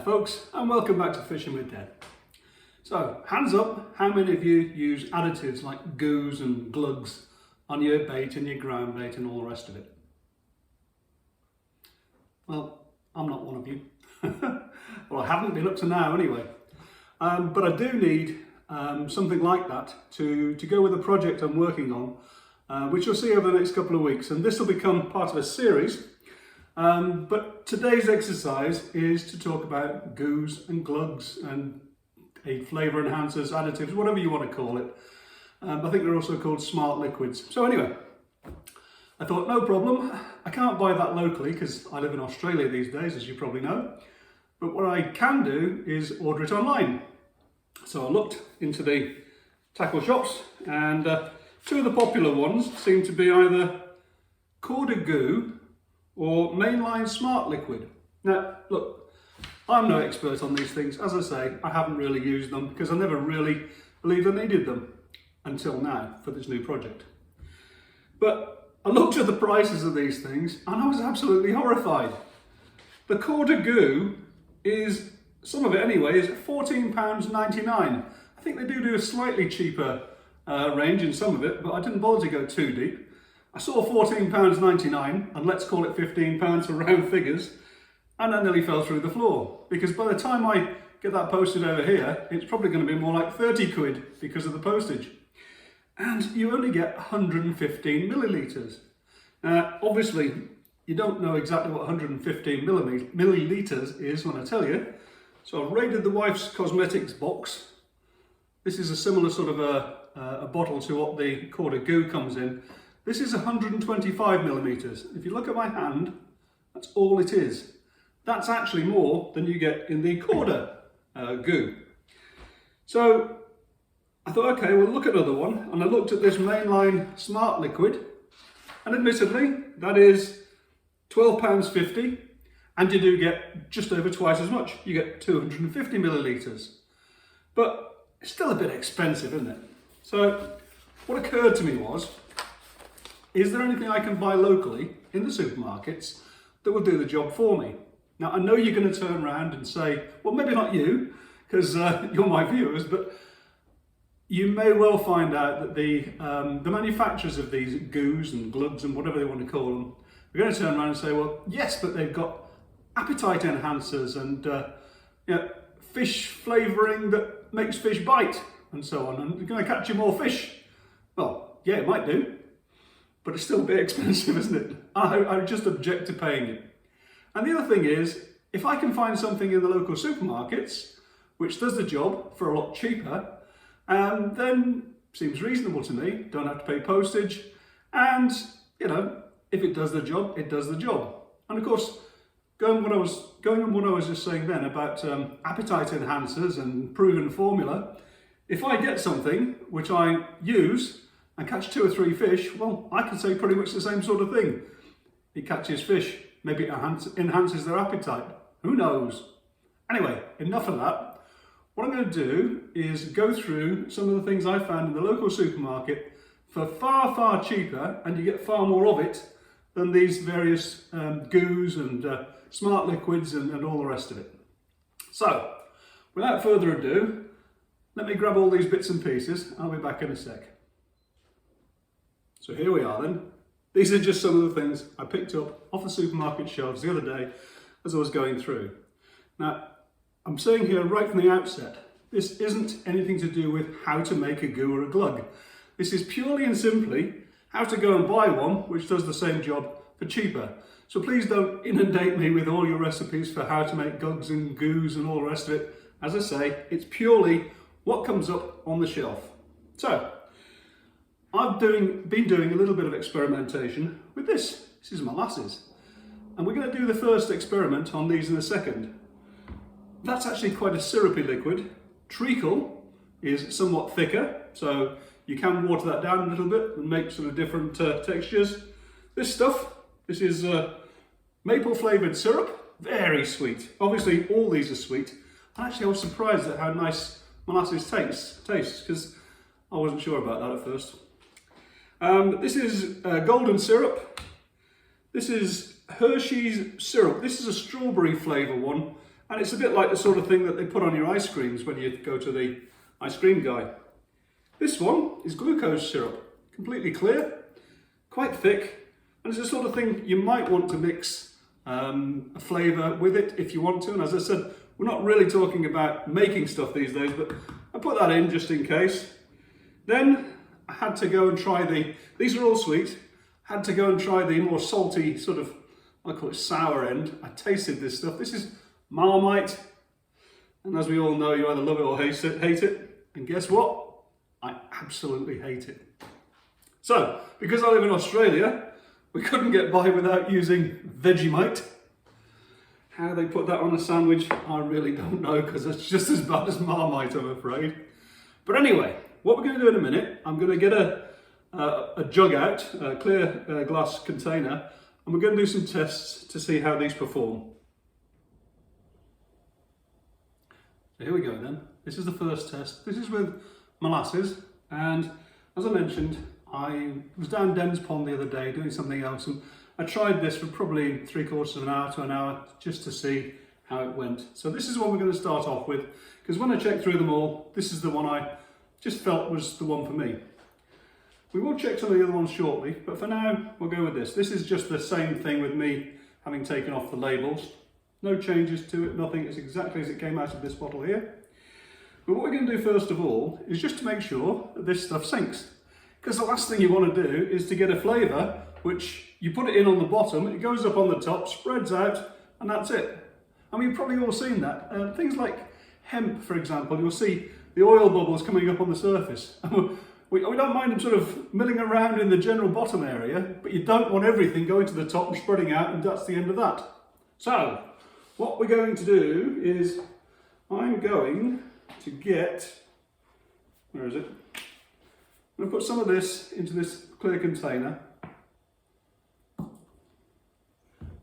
folks, and welcome back to Fishing with Den. So, hands up, how many of you use additives like goos and glugs on your bait and your ground bait and all the rest of it? Well, I'm not one of you. Well, I haven't been up to now anyway. But I do need something like that to go with a project I'm working on, which you'll see over the next couple of weeks. And this will become part of a series. But today's exercise is to talk about goos and glugs and flavour enhancers, additives, whatever you want to call it. I think they're also called smart liquids. So anyway, I thought no problem. I can't buy that locally because I live in Australia these days, as you probably know. But what I can do is order it online. So I looked into the tackle shops, and two of the popular ones seem to be either Corda Goo or Mainline Smart Liquid. Now, look, I'm no expert on these things. As I say, I haven't really used them because I never really believed I needed them until now for this new project. But I looked at the prices of these things and I was absolutely horrified. The Corda Goo is, some of it anyway, is £14.99. I think they do a slightly cheaper range in some of it, but I didn't bother to go too deep. I saw £14.99 and let's call it £15 for round figures, and I nearly fell through the floor because by the time I get that posted over here, it's probably going to be more like 30 quid because of the postage. And you only get 115 millilitres. Now, obviously, you don't know exactly what 115 millilitres is when I tell you. So I've raided the wife's cosmetics box. This is a similar sort of a bottle to what the Corda Goo comes in. This is 125 millimetres. If you look at my hand, that's all it is. That's actually more than you get in the Corda Goo. So I thought, okay, we'll look at another one. And I looked at this Mainline Smart Liquid. And admittedly, that is £12.50. And you do get just over twice as much. You get 250 millilitres. But it's still a bit expensive, isn't it? So what occurred to me was, is there anything I can buy locally in the supermarkets that will do the job for me? Now, I know you're going to turn around and say, well, maybe not you, because you're my viewers, but you may well find out that the manufacturers of these goos and glugs and whatever they want to call them, are going to turn around and say, well, yes, but they've got appetite enhancers and fish flavouring that makes fish bite and so on, and they're going to catch you more fish. Well, yeah, it might do. But it's still a bit expensive, isn't it? I just object to paying it. And the other thing is, if I can find something in the local supermarkets which does the job for a lot cheaper, then seems reasonable to me. Don't have to pay postage, and if it does the job, it does the job. And of course, going on what I was just saying then about appetite enhancers and proven formula, if I get something which I use and catch 2 or 3 fish, well, I can say pretty much the same sort of thing. It catches fish, maybe it enhances their appetite. Who knows? Anyway, enough of that. What I'm going to do is go through some of the things I found in the local supermarket for far, far cheaper, and you get far more of it than these various goos and smart liquids and all the rest of it. So, without further ado, let me grab all these bits and pieces. I'll be back in a sec. So here we are then. These are just some of the things I picked up off the supermarket shelves the other day as I was going through. Now, I'm saying here right from the outset, this isn't anything to do with how to make a goo or a glug. This is purely and simply how to go and buy one which does the same job for cheaper. So please don't inundate me with all your recipes for how to make glugs and goos and all the rest of it. As I say, it's purely what comes up on the shelf. So, I've been doing a little bit of experimentation with this. This is molasses. And we're going to do the first experiment on these in a second. That's actually quite a syrupy liquid. Treacle is somewhat thicker, so you can water that down a little bit and make sort of different textures. This stuff, this is maple flavoured syrup, very sweet. Obviously all these are sweet. Actually I was surprised at how nice molasses tastes, because I wasn't sure about that at first. This is golden syrup. This is Hershey's syrup. This is a strawberry flavour one, And it's a bit like the sort of thing that they put on your ice creams when you go to the ice cream guy. This one is glucose syrup, completely clear, quite thick, and it's the sort of thing you might want to mix a flavour with it if you want to. And as I said, we're not really talking about making stuff these days, but I put that in just in case. Then I had to go and try these are all sweet, had to go and try the more salty sort of, I call it sour end. I tasted this stuff. This is Marmite, and as we all know, you either love it or hate it. And guess what? I absolutely hate it. So, because I live in Australia, we couldn't get by without using Vegemite. How they put that on a sandwich, I really don't know, because it's just as bad as Marmite, I'm afraid. But anyway, what we're going to do in a minute, I'm going to get a jug out, a clear glass container, and we're going to do some tests to see how these perform. So here we go then. This is the first test. This is with molasses, and as I mentioned, I was down Den's Pond the other day doing something else, and I tried this for probably 3/4 of an hour to an hour just to see how it went. So this is what we're going to start off with, because when I checked through them all, this is the one I just felt was the one for me. We will check some of the other ones shortly, but for now we'll go with this. This is just the same thing with me having taken off the labels. No changes to it, nothing. It's exactly as it came out of this bottle here. But what we're going to do first of all is just to make sure that this stuff sinks. Because the last thing you want to do is to get a flavour which you put it in on the bottom, it goes up on the top, spreads out, and that's it. I mean, you've probably all seen that. Things like hemp, for example, you'll see the oil bubbles coming up on the surface. We don't mind them sort of milling around in the general bottom area, but you don't want everything going to the top and spreading out, and that's the end of that. So, what we're going to do is, I'm going to get, where is it? I'm going to put some of this into this clear container. And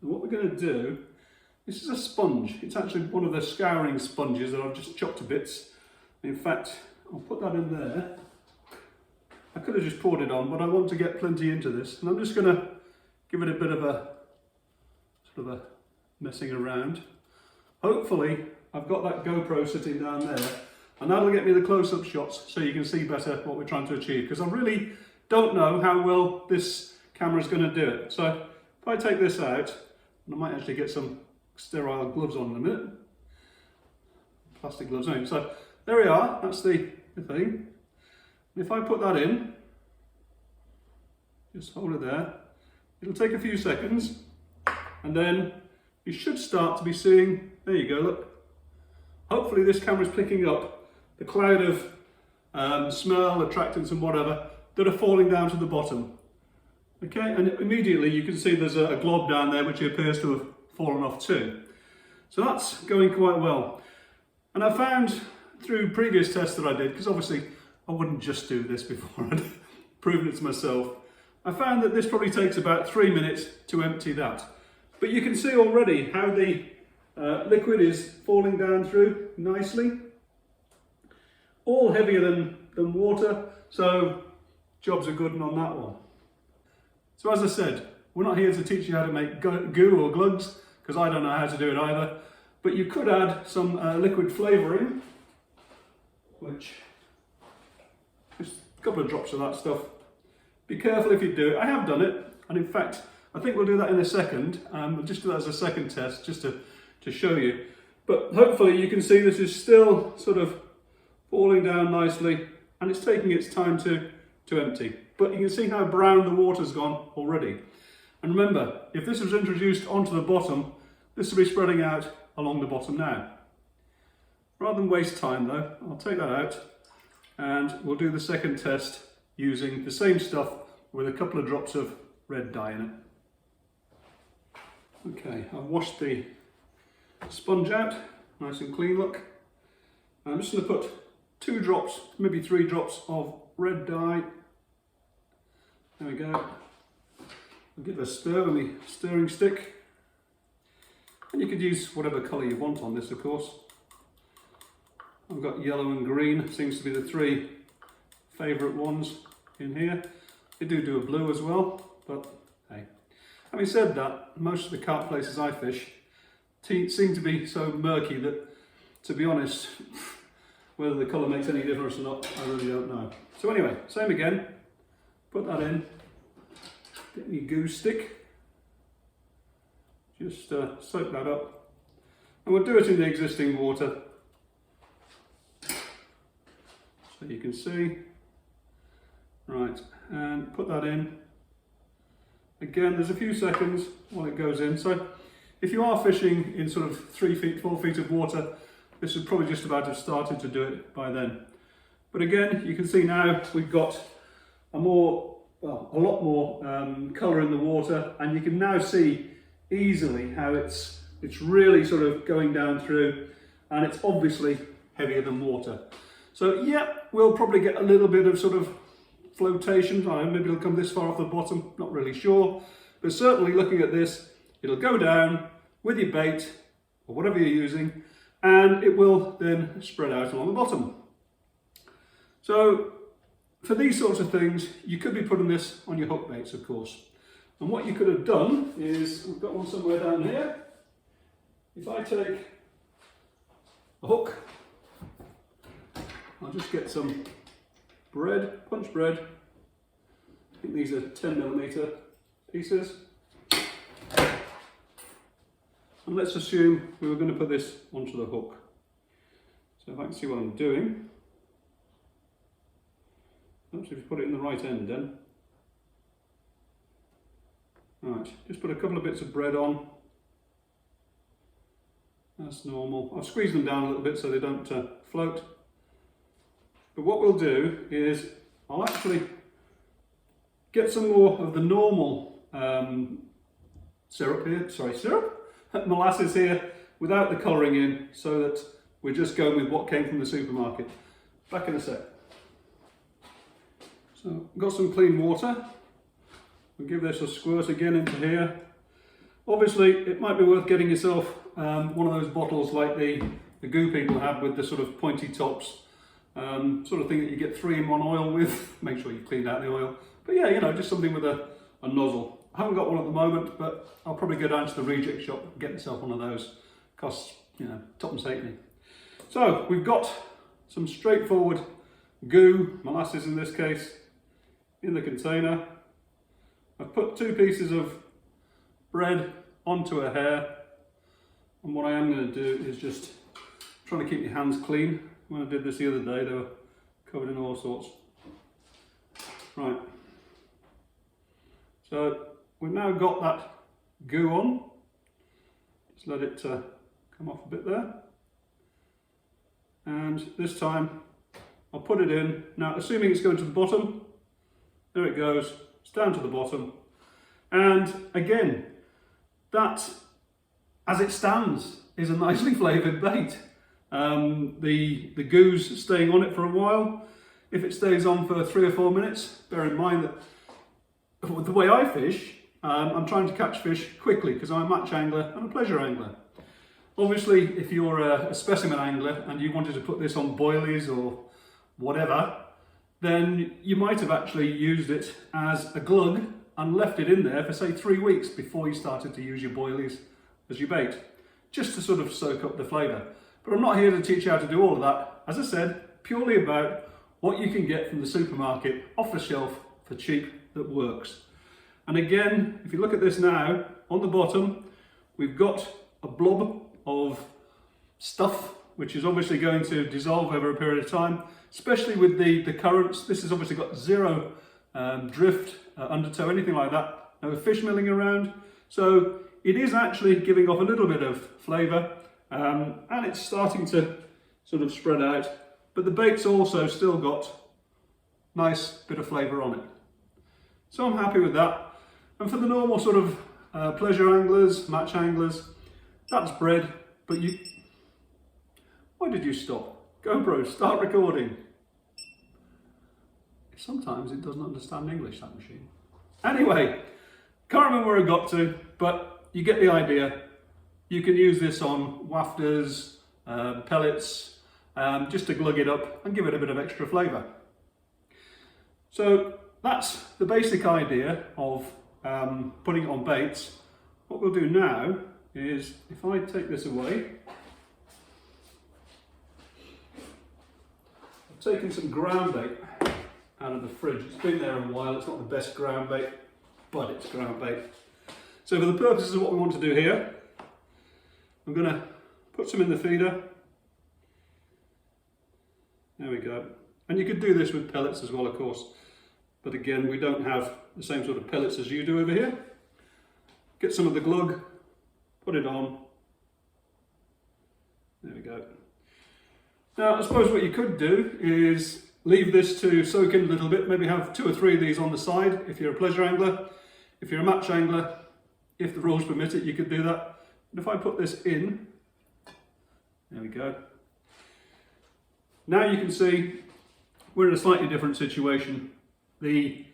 what we're going to do, this is a sponge. It's actually one of the scouring sponges that I've just chopped to bits. In fact, I'll put that in there. I could have just poured it on, but I want to get plenty into this. And I'm just going to give it a bit of a, sort of a messing around. Hopefully, I've got that GoPro sitting down there, and that'll get me the close-up shots so you can see better what we're trying to achieve, because I really don't know how well this camera is going to do it. So if I take this out, and I might actually get some sterile gloves on in a minute, plastic gloves on. So there we are, that's the thing. And if I put that in, just hold it there, it'll take a few seconds, and then you should start to be seeing, there you go, look. Hopefully this camera's picking up the cloud of smell, attractants and whatever that are falling down to the bottom. Okay, and immediately you can see there's a glob down there which appears to have fallen off too. So that's going quite well. And I found through previous tests that I did, because obviously I wouldn't just do this before I'd proven it to myself, I found that this probably takes about 3 minutes to empty that. But you can see already how the liquid is falling down through nicely. All heavier than water, so jobs are good on that one. So as I said, we're not here to teach you how to make goo or glugs, because I don't know how to do it either, but you could add some liquid flavouring, which, just a couple of drops of that stuff. Be careful if you do it. I have done it, and in fact, I think we'll do that in a second. We'll just do that as a second test, just to show you. But hopefully you can see this is still sort of falling down nicely, and it's taking its time to empty. But you can see how brown the water's gone already. And remember, if this was introduced onto the bottom, this will be spreading out along the bottom now. Rather than waste time though, I'll take that out, and we'll do the second test using the same stuff with a couple of drops of red dye in it. Okay, I've washed the sponge out, nice and clean look. I'm just going to put 2 drops, maybe 3 drops of red dye. There we go. I'll give it a stir with my stirring stick. And you could use whatever colour you want on this, of course. I've got yellow and green, seems to be the 3 favourite ones in here. They do a blue as well, but hey. Having said that, most of the carp places I fish seem to be so murky that, to be honest, whether the colour makes any difference or not, I really don't know. So anyway, same again, put that in, get me goo stick, just soak that up, and we'll do it in the existing water. So you can see, right, and put that in. Again, there's a few seconds while it goes in. So if you are fishing in sort of 3 feet, 4 feet of water, this would probably just about have started to do it by then. But again, you can see now we've got a lot more colour in the water, and you can now see easily how it's really sort of going down through, and it's obviously heavier than water. So yeah, we'll probably get a little bit of sort of flotation. I don't know, maybe it'll come this far off the bottom, not really sure. But certainly looking at this, it'll go down with your bait or whatever you're using, and it will then spread out along the bottom. So for these sorts of things, you could be putting this on your hook baits, of course. And what you could have done is, we've got one somewhere down here. If I take a hook, I'll just get some bread, punch bread. I think these are 10mm pieces. And let's assume we were going to put this onto the hook. So if I can see what I'm doing. Oops, if you put it in the right end then. Right, just put a couple of bits of bread on. That's normal. I've squeezed them down a little bit so they don't float. But what we'll do is I'll actually get some more of the normal molasses here without the colouring in, so that we're just going with what came from the supermarket. Back in a sec. So I've got some clean water. We'll give this a squirt again into here. Obviously it might be worth getting yourself one of those bottles like the goo people have with the sort of pointy tops. Sort of thing that you get 3-in-1 oil with. Make sure you clean out the oil. But yeah, you know, just something with a nozzle. I haven't got one at the moment, but I'll probably go down to the reject shop and get myself one of those. Costs, you know, tuppence halfpenny. So we've got some straightforward goo, molasses in this case, in the container. I've put 2 pieces of bread onto a hair, and what I am going to do is just trying to keep your hands clean. When I did this the other day, they were covered in all sorts. Right, so we've now got that goo on. Just let it come off a bit there. And this time I'll put it in. Now, assuming it's going to the bottom, there it goes, it's down to the bottom. And again, that, as it stands, is a nicely flavoured bait. The goo's staying on it for a while. If it stays on for 3 or 4 minutes, bear in mind that the way I fish, I'm trying to catch fish quickly because I'm a match angler and a pleasure angler. Obviously, if you're a specimen angler and you wanted to put this on boilies or whatever, then you might have actually used it as a glug and left it in there for say 3 weeks before you started to use your boilies as your bait, just to sort of soak up the flavour. But I'm not here to teach you how to do all of that. As I said, purely about what you can get from the supermarket off the shelf for cheap that works. And again, if you look at this now, on the bottom, we've got a blob of stuff, which is obviously going to dissolve over a period of time, especially with the currents. This has obviously got zero drift, undertow, anything like that. No fish milling around. So it is actually giving off a little bit of flavour, and it's starting to sort of spread out. But the bait's also still got nice bit of flavour on it. So I'm happy with that. And for the normal sort of pleasure anglers, match anglers, that's bread. But you... Why did you stop? GoPro, start recording. Sometimes it doesn't understand English, that machine. Anyway, can't remember where I got to, but you get the idea. You can use this on wafters, pellets, just to glug it up and give it a bit of extra flavour. So that's the basic idea of putting it on baits. What we'll do now is if I take this away, I've taken some ground bait out of the fridge. It's been there a while, it's not the best ground bait, but it's ground bait. So for the purposes of what we want to do here, I'm going to put some in the feeder. There we go. And you could do this with pellets as well, of course. But again, we don't have the same sort of pellets as you do over here. Get some of the glug, put it on. There we go. Now, I suppose what you could do is leave this to soak in a little bit. Maybe have 2 or 3 of these on the side if you're a pleasure angler. If you're a match angler, if the rules permit it, you could do that. And if I put this in, there we go. Now you can see we're in a slightly different situation. The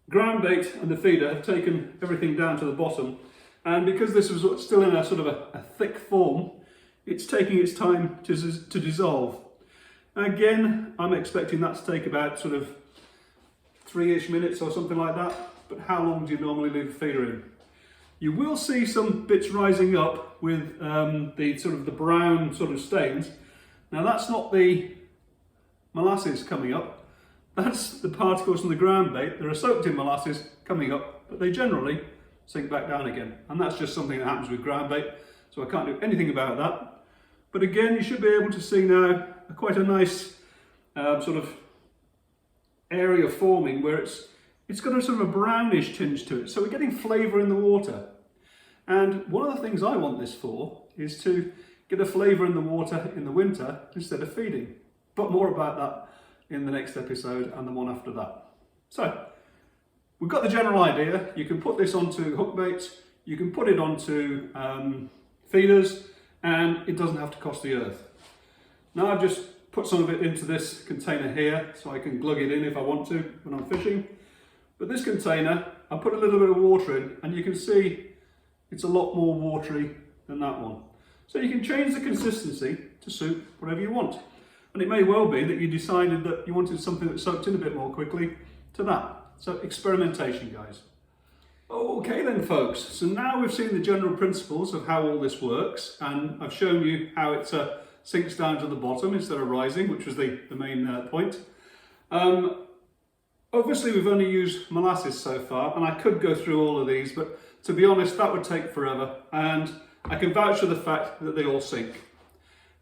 ground bait and the feeder have taken everything down to the bottom, and because this was still in a sort of a thick form, it's taking its time to dissolve. Again, I'm expecting that to take about sort of 3-ish minutes or something like that, but how long do you normally leave the feeder in? You will see some bits rising up with the brown sort of stains. Now that's not the molasses coming up. That's the particles from the ground bait that are soaked in molasses coming up, but they generally sink back down again. And that's just something that happens with ground bait, so I can't do anything about that. But again, you should be able to see now quite a nice sort of area forming where it's got a sort of a brownish tinge to it. So we're getting flavour in the water. And one of the things I want this for is to get a flavour in the water in the winter instead of feeding. But more about that in the next episode and the one after that. So, we've got the general idea. You can put this onto hook baits, you can put it onto feeders, and it doesn't have to cost the earth. Now I've just put some of it into this container here so I can glug it in if I want to when I'm fishing. But this container, I put a little bit of water in, and you can see it's a lot more watery than that one. So you can change the consistency to suit whatever you want. And it may well be that you decided that you wanted something that soaked in a bit more quickly to that. So experimentation, guys. Okay then folks, so now we've seen the general principles of how all this works, and I've shown you how it sinks down to the bottom instead of rising, which was the main point. Obviously we've only used molasses so far, and I could go through all of these, but to be honest that would take forever, and I can vouch for the fact that they all sink.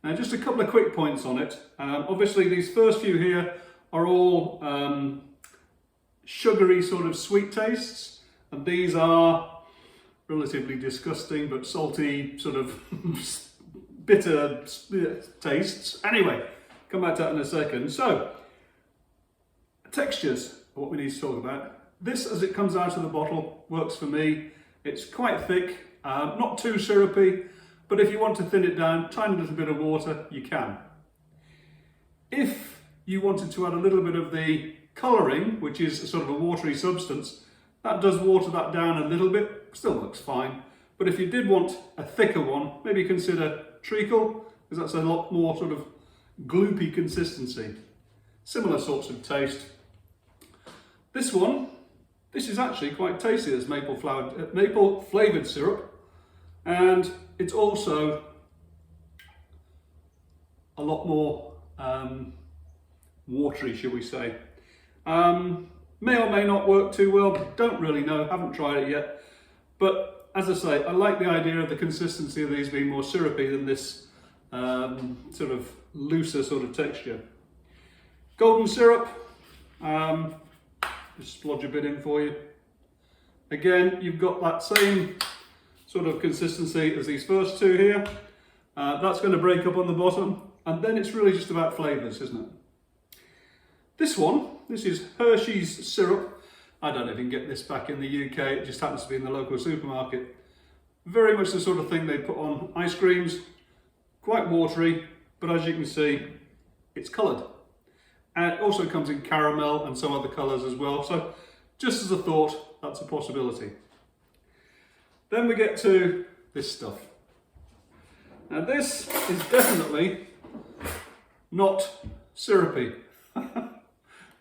Now just a couple of quick points on it. Obviously these first few here are all sugary sort of sweet tastes, and these are relatively disgusting but salty sort of bitter tastes. Anyway, come back to that in a second. So, textures are what we need to talk about. This as it comes out of the bottle works for me. It's quite thick, not too syrupy, but if you want to thin it down, tiny little bit of water, you can. If you wanted to add a little bit of the colouring, which is a sort of a watery substance, that does water that down a little bit, still looks fine. But if you did want a thicker one, maybe consider treacle, because that's a lot more sort of gloopy consistency. Similar sorts of taste. This one, this is actually quite tasty. There's maple flavoured syrup, and it's also a lot more watery, shall we say. May or may not work too well, don't really know, haven't tried it yet. But as I say, I like the idea of the consistency of these being more syrupy than this sort of looser sort of texture. Golden syrup, just splodge a bit in for you. Again, you've got that same sort of consistency as these first two here. That's going to break up on the bottom, and then it's really just about flavours, isn't it? This one, this is Hershey's syrup. I don't know if you can get this back in the UK, it just happens to be in the local supermarket. Very much the sort of thing they put on ice creams, quite watery, but as you can see, it's coloured. And it also comes in caramel and some other colours as well, so just as a thought, that's a possibility. Then we get to this stuff. Now this is definitely not syrupy.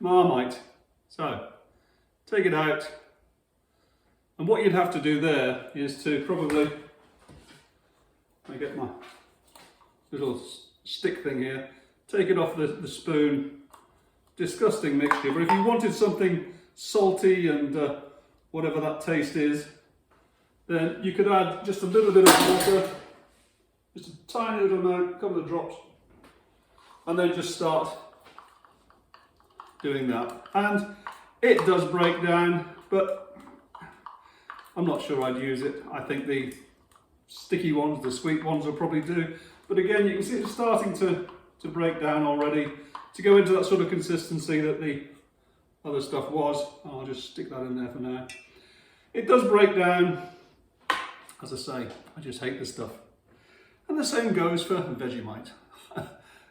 Marmite. So, take it out, and what you'd have to do there is to probably I get my little stick thing here, take it off the spoon. Disgusting mixture, but if you wanted something salty and whatever that taste is, then you could add just a little bit of water, just a tiny little amount, a couple of drops, and then just start doing that. And it does break down, but I'm not sure I'd use it. I think the sticky ones, the sweet ones will probably do. But again, you can see it's starting to break down already, to go into that sort of consistency that the other stuff was. I'll just stick that in there for now. It does break down. As I say, I just hate this stuff. And the same goes for Vegemite.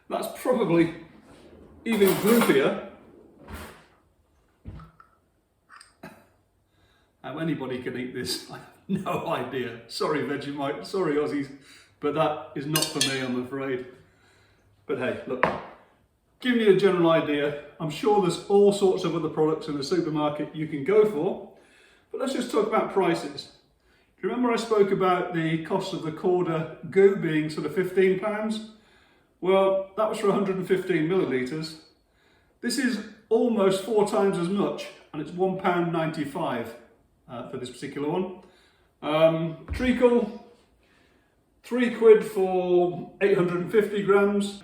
That's probably even gloopier. How anybody can eat this, I have no idea. Sorry Vegemite, sorry Aussies, but that is not for me, I'm afraid. But hey, look, giving you a general idea. I'm sure there's all sorts of other products in the supermarket you can go for, but let's just talk about prices. Do you remember I spoke about the cost of the Corda goo being sort of £15? Well, that was for 115 millilitres. This is almost 4 times as much, and it's £1.95 for this particular one. Treacle, £3 for 850 grams.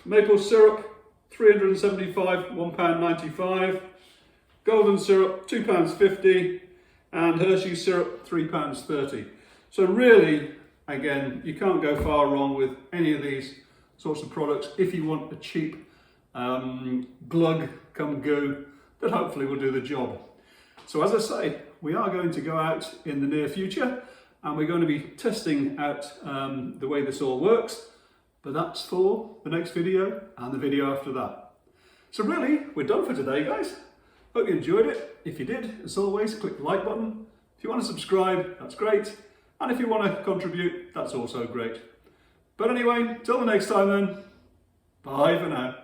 Maple syrup, 375, £1.95. Golden syrup, £2.50. And Hershey's syrup, £3.30. So really, again, you can't go far wrong with any of these sorts of products if you want a cheap glug come goo that hopefully will do the job. So as I say, we are going to go out in the near future and we're going to be testing out the way this all works, but that's for the next video and the video after that. So really, we're done for today, guys. Hope you enjoyed it. If you did, as always, click the like button. If you want to subscribe, that's great. And if you want to contribute, that's also great. But anyway, till the next time then, bye for now.